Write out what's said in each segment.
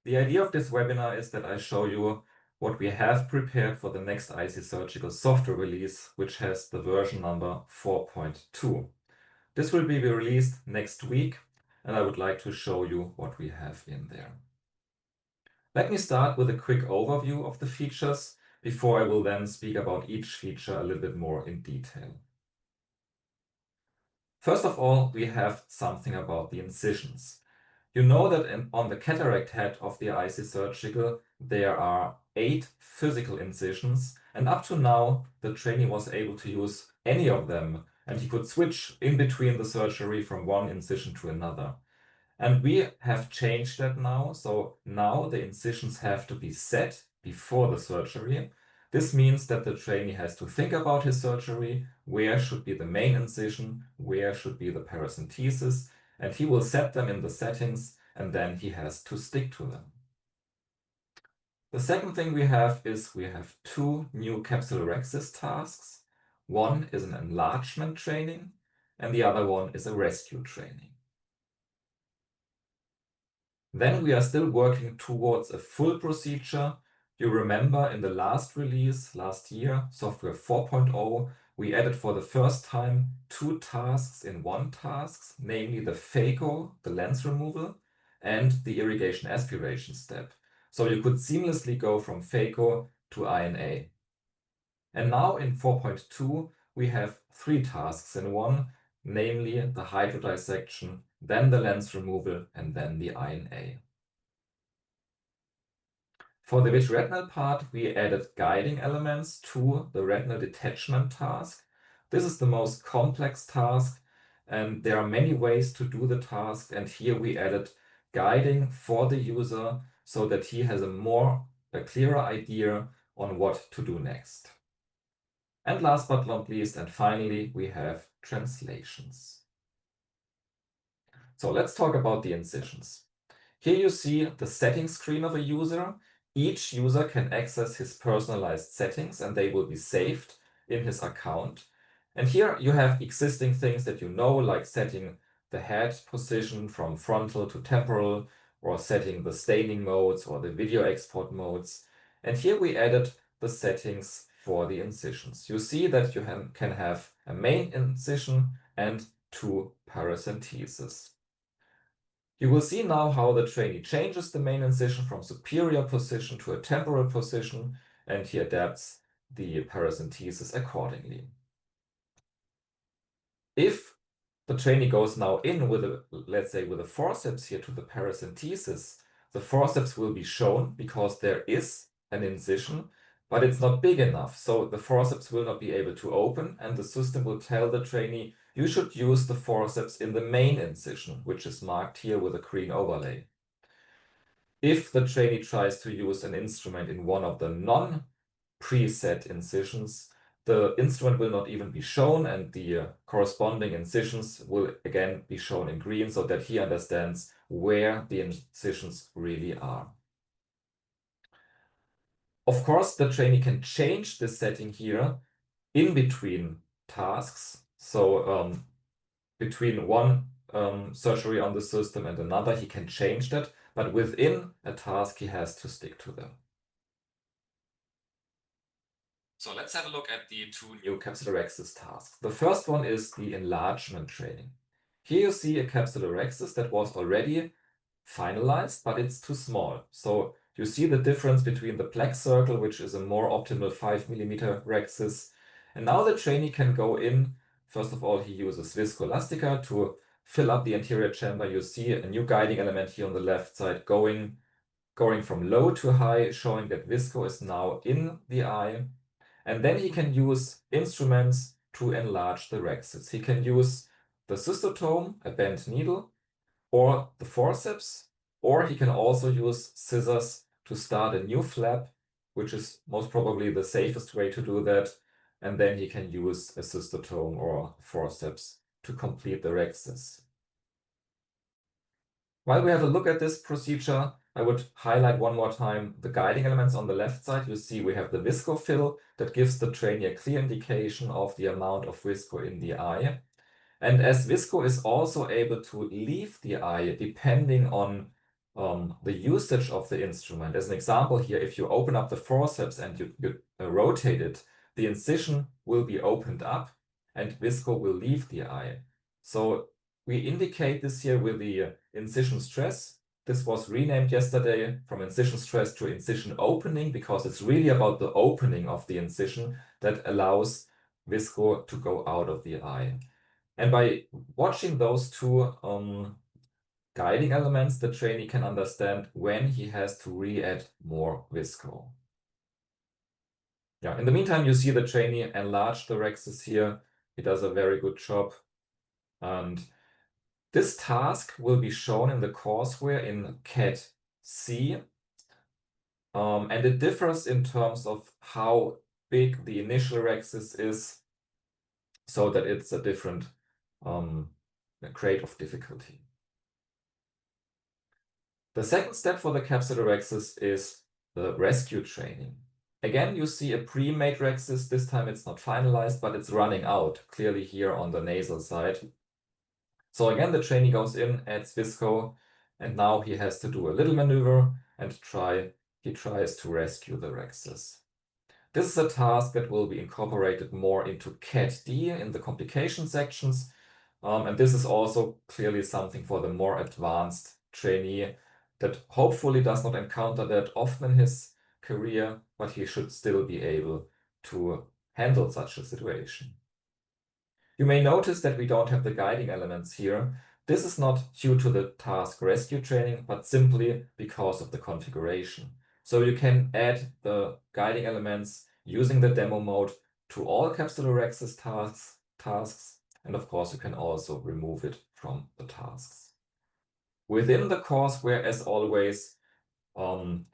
The idea of this webinar is that I show you what we have prepared for the next Eyesi Surgical Software release, which has the version number 4.2. This will be released next week, and I would like to show you what we have in there. Let me start with a quick overview of the features before I will then speak about each feature a little bit more in detail. First of all, we have something about the incisions. You know that on the cataract head of the Eyesi Surgical, there are 8 physical incisions, and up to now, the trainee was able to use any of them, and he could switch in between the surgery from one incision to another. And we have changed that now, so now the incisions have to be set before the surgery. This means that the trainee has to think about his surgery, where should be the main incision, where should be the paracentesis, and he will set them in the settings, and then he has to stick to them. The second thing we have is we have 2 new capsulorhexis tasks. One is an enlargement training, and the other one is a rescue training. Then we are still working towards a full procedure. You remember in the last release last year, software 4.0, we added for the first time 2 tasks in one task, namely the phaco, the lens removal, and the irrigation aspiration step. So you could seamlessly go from phaco to INA. And now in 4.2, we have 3 tasks in one, namely the hydrodissection, then the lens removal, and then the INA. For the vitreoretinal part, we added guiding elements to the retinal detachment task. This is the most complex task, and there are many ways to do the task, and here we added guiding for the user so that he has a clearer idea on what to do next. And last but not least, and finally, we have translations. So let's talk about the incisions. Here you see the settings screen of a user. Each user can access his personalized settings and they will be saved in his account. And here you have existing things that you know, like setting the head position from frontal to temporal, or setting the staining modes or the video export modes. And here we added the settings for the incisions. You see that you can have a main incision and 2 paracenteses. You will see now how the trainee changes the main incision from superior position to a temporal position, and he adapts the paracentesis accordingly. If the trainee goes now in with let's say with a forceps here to the paracentesis, the forceps will be shown because there is an incision, but it's not big enough. So the forceps will not be able to open, and the system will tell the trainee, you should use the forceps in the main incision, which is marked here with a green overlay. If the trainee tries to use an instrument in one of the non-preset incisions, the instrument will not even be shown, and the corresponding incisions will again be shown in green so that he understands where the incisions really are. Of course, the trainee can change this setting here in between tasks. So between one surgery on the system and another, he can change that, but within a task, he has to stick to them. So let's have a look at the 2 new capsulorhexis tasks. The first one is the enlargement training. Here you see a capsulorhexis that was already finalized, but it's too small. So you see the difference between the black circle, which is a more optimal 5 mm rhexis. And now the trainee can go in. First of all, he uses viscoelastica to fill up the anterior chamber. You see a new guiding element here on the left side going from low to high, showing that visco is now in the eye. And then he can use instruments to enlarge the rhexis. He can use the cystotome, a bent needle, or the forceps, or he can also use scissors to start a new flap, which is most probably the safest way to do that. And then he can use a cystotome or forceps to complete the rhexis. While we have a look at this procedure, I would highlight one more time the guiding elements on the left side. You see we have the visco fill that gives the trainee a clear indication of the amount of visco in the eye. And as visco is also able to leave the eye depending on the usage of the instrument. As an example here, if you open up the forceps and you rotate it, the incision will be opened up and visco will leave the eye. So we indicate this here with the incision stress. This was renamed yesterday from incision stress to incision opening because it's really about the opening of the incision that allows visco to go out of the eye. And by watching those two guiding elements, the trainee can understand when he has to re-add more visco. Yeah, in the meantime, you see the trainee enlarge the rhexis here. He does a very good job. And this task will be shown in the courseware in CAT C. And it differs in terms of how big the initial rhexis is, so that it's a different grade of difficulty. The second step for the capsulorhexis is the rescue training. Again, you see a pre-made rhexis. This time it's not finalized, but it's running out, clearly here on the nasal side. So again, the trainee goes in, adds visco, and now he has to do a little maneuver and he tries to rescue the rhexis. This is a task that will be incorporated more into CAT D in the complication sections. And this is also clearly something for the more advanced trainee that hopefully does not encounter that often in his career, but he should still be able to handle such a situation. You may notice that we don't have the guiding elements here. This is not due to the task rescue training, but simply because of the configuration. So you can add the guiding elements using the demo mode to all capsulorhexis tasks, and of course you can also remove it from the tasks. Within the courseware, as always, the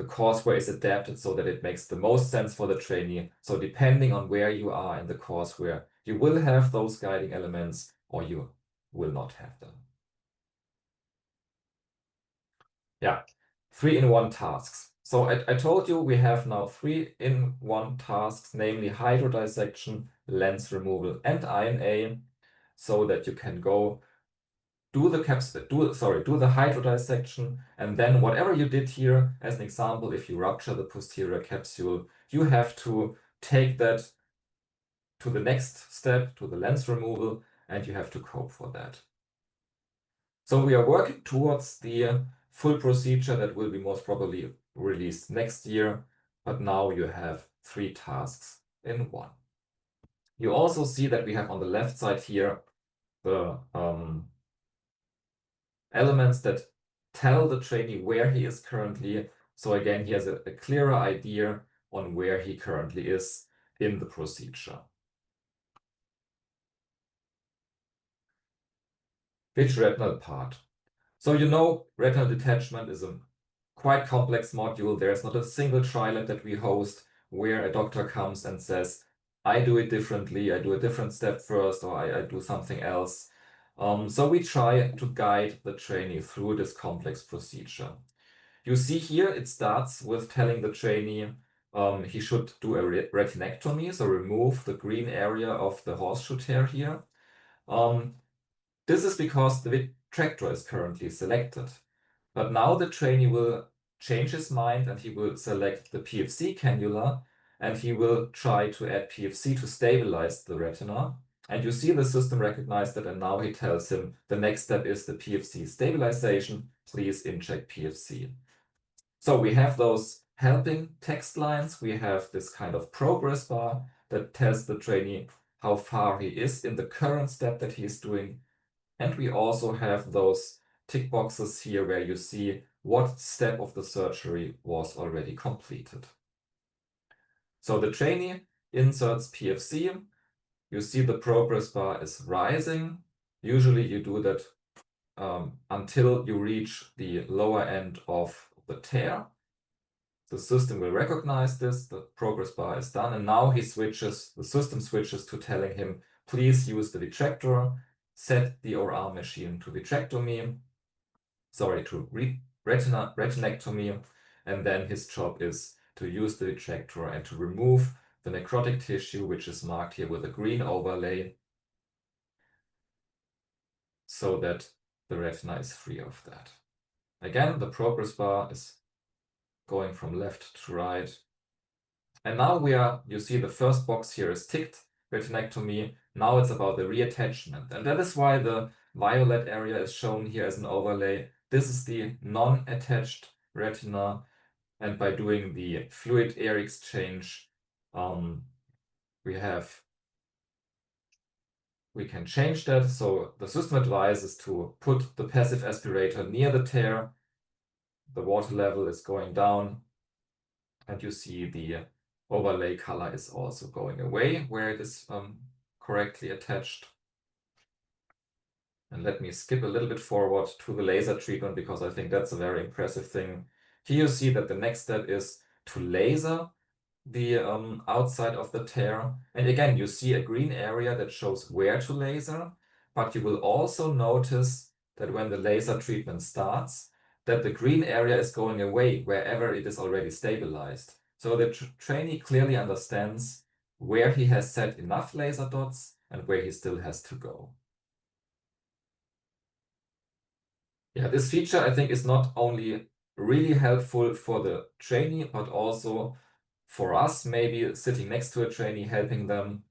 courseware is adapted so that it makes the most sense for the trainee. So depending on where you are in the courseware, you will have those guiding elements or you will not have them. Yeah, 3-in-1 tasks. So I told you we have now 3-in-1 tasks, namely hydrodissection, lens removal, and INA, so that you can go do the hydrodissection, and then whatever you did here, as an example, if you rupture the posterior capsule, you have to take that to the next step, to the lens removal, and you have to cope for that. So we are working towards the full procedure that will be most probably released next year, but now you have 3 tasks in 1. You also see that we have on the left side here the elements that tell the trainee where he is currently. So again, he has a clearer idea on where he currently is in the procedure. Which retinal part? So you know retinal detachment is a quite complex module. There's not a single TriLab that we host where a doctor comes and says, I do it differently, I do a different step first, or I do something else. So we try to guide the trainee through this complex procedure. You see here, it starts with telling the trainee he should do a retinectomy, so remove the green area of the horseshoe tear here. This is because the retractor is currently selected. But now the trainee will change his mind and he will select the PFC cannula and he will try to add PFC to stabilize the retina. And you see the system recognized that, and now he tells him the next step is the PFC stabilization. Please inject PFC. So we have those helping text lines. We have this kind of progress bar that tells the trainee how far he is in the current step that he is doing. And we also have those tick boxes here where you see what step of the surgery was already completed. So the trainee inserts PFC. You see the progress bar is rising. Usually you do that until you reach the lower end of the tear. The system will recognize this, the progress bar is done, and now the system switches to telling him, please use the retractor, set the OR machine to retinectomy, and then his job is to use the retractor and to remove the necrotic tissue, which is marked here with a green overlay, so that the retina is free of that. Again, the progress bar is going from left to right. And now you see the first box here is ticked, retinectomy. Now it's about the reattachment. And that is why the violet area is shown here as an overlay. This is the non-attached retina. And by doing the fluid air exchange, we can change that. So the system advises to put the passive aspirator near the tear. The water level is going down. And you see the overlay color is also going away where it is correctly attached. And let me skip a little bit forward to the laser treatment because I think that's a very impressive thing. Here you see that the next step is to laser the outside of the tear. And again, you see a green area that shows where to laser, but you will also notice that when the laser treatment starts, that the green area is going away wherever it is already stabilized. So the trainee clearly understands where he has set enough laser dots and where he still has to go. Yeah, this feature I think is not only really helpful for the trainee, but also for us, maybe sitting next to a trainee, helping them,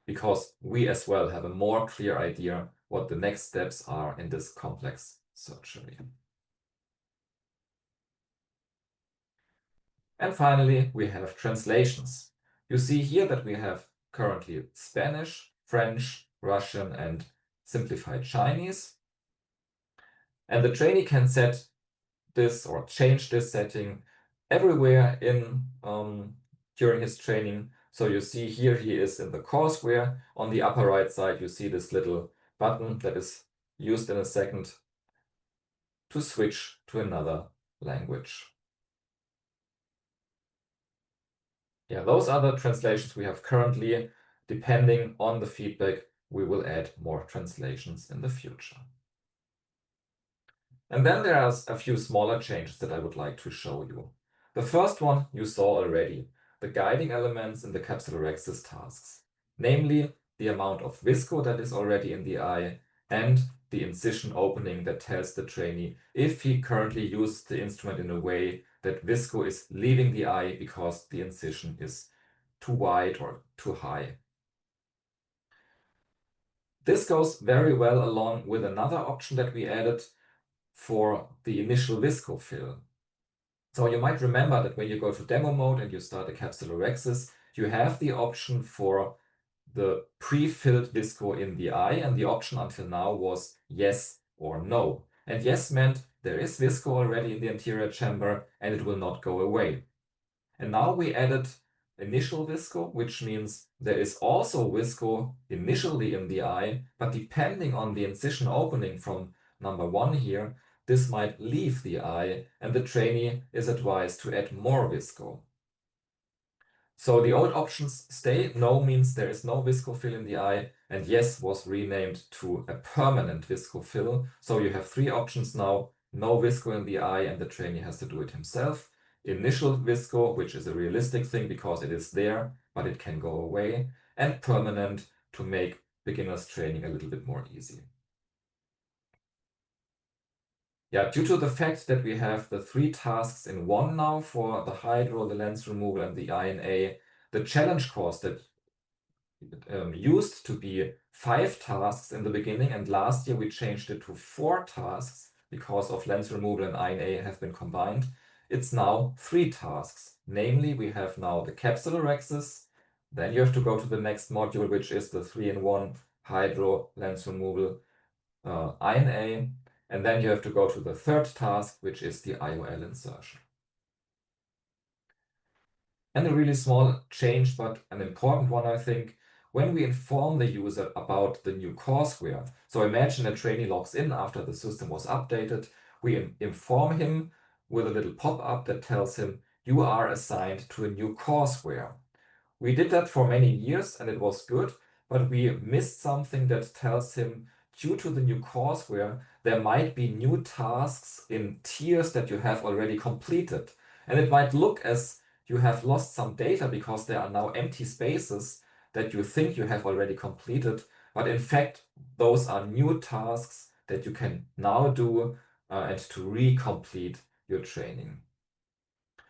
because we as well have a more clear idea what the next steps are in this complex surgery. And finally, we have translations. You see here that we have currently Spanish, French, Russian, and simplified Chinese. And the trainee can set this or change this setting everywhere in during his training. So you see here he is in the courseware. On the upper right side, you see this little button that is used in a second to switch to another language. Yeah, those are the translations we have currently. Depending on the feedback, we will add more translations in the future. And then there are a few smaller changes that I would like to show you. The first one you saw already, the guiding elements in the capsulorhexis tasks, namely the amount of visco that is already in the eye and the incision opening that tells the trainee if he currently uses the instrument in a way that visco is leaving the eye because the incision is too wide or too high. This goes very well along with another option that we added for the initial visco fill. So you might remember that when you go to demo mode and you start a capsulorhexis, you have the option for the pre-filled visco in the eye, and the option until now was yes or no. And yes meant there is visco already in the anterior chamber and it will not go away. And now we added initial visco, which means there is also visco initially in the eye, but depending on the incision opening from number 1 here, this might leave the eye and the trainee is advised to add more visco. So the old options stay. No means there is no visco fill in the eye, and yes was renamed to a permanent visco fill. So you have 3 options now: no visco in the eye and the trainee has to do it himself; initial visco, which is a realistic thing because it is there, but it can go away; and permanent, to make beginners training a little bit more easy. Yeah, due to the fact that we have the 3 tasks in one now for the hydro, the lens removal, and the INA, the challenge course that used to be 5 tasks in the beginning, and last year we changed it to 4 tasks because of lens removal and INA have been combined. It's now 3 tasks. Namely, we have now the capsulorhexis, then you have to go to the next module, which is the 3-in-1 hydro, lens removal, INA, and then you have to go to the 3rd task, which is the IOL insertion. And a really small change, but an important one, I think, when we inform the user about the new courseware. So imagine a trainee logs in after the system was updated. We inform him with a little pop-up that tells him, you are assigned to a new courseware. We did that for many years and it was good, but we missed something that tells him, due to the new courseware, there might be new tasks in tiers that you have already completed. And it might look as you have lost some data because there are now empty spaces that you think you have already completed. But in fact, those are new tasks that you can now do and to recomplete your training.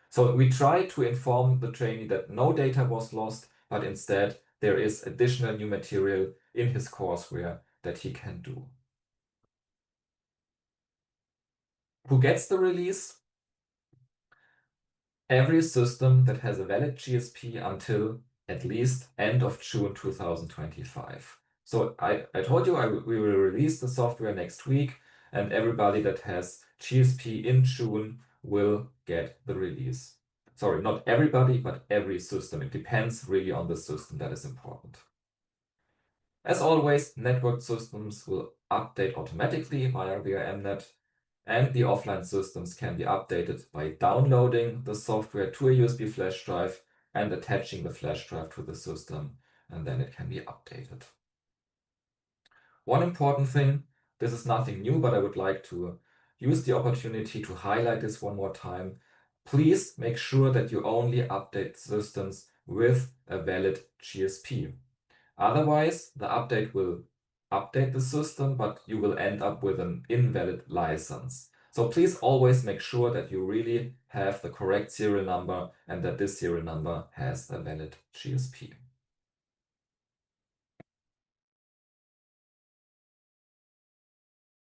So we try to inform the trainee that no data was lost, but instead there is additional new material in his courseware that he can do. Who gets the release? Every system that has a valid GSP until at least end of June 2025. So I told you we will release the software next week, and everybody that has GSP in June will get the release. Sorry, not everybody, but every system. It depends really on the system. That is important. As always, networked systems will update automatically via VRMnet, and the offline systems can be updated by downloading the software to a USB flash drive and attaching the flash drive to the system, and then it can be updated. One important thing, this is nothing new, but I would like to use the opportunity to highlight this one more time. Please make sure that you only update systems with a valid GSP. Otherwise, the update will update the system, but you will end up with an invalid license. So please always make sure that you really have the correct serial number and that this serial number has a valid GSP.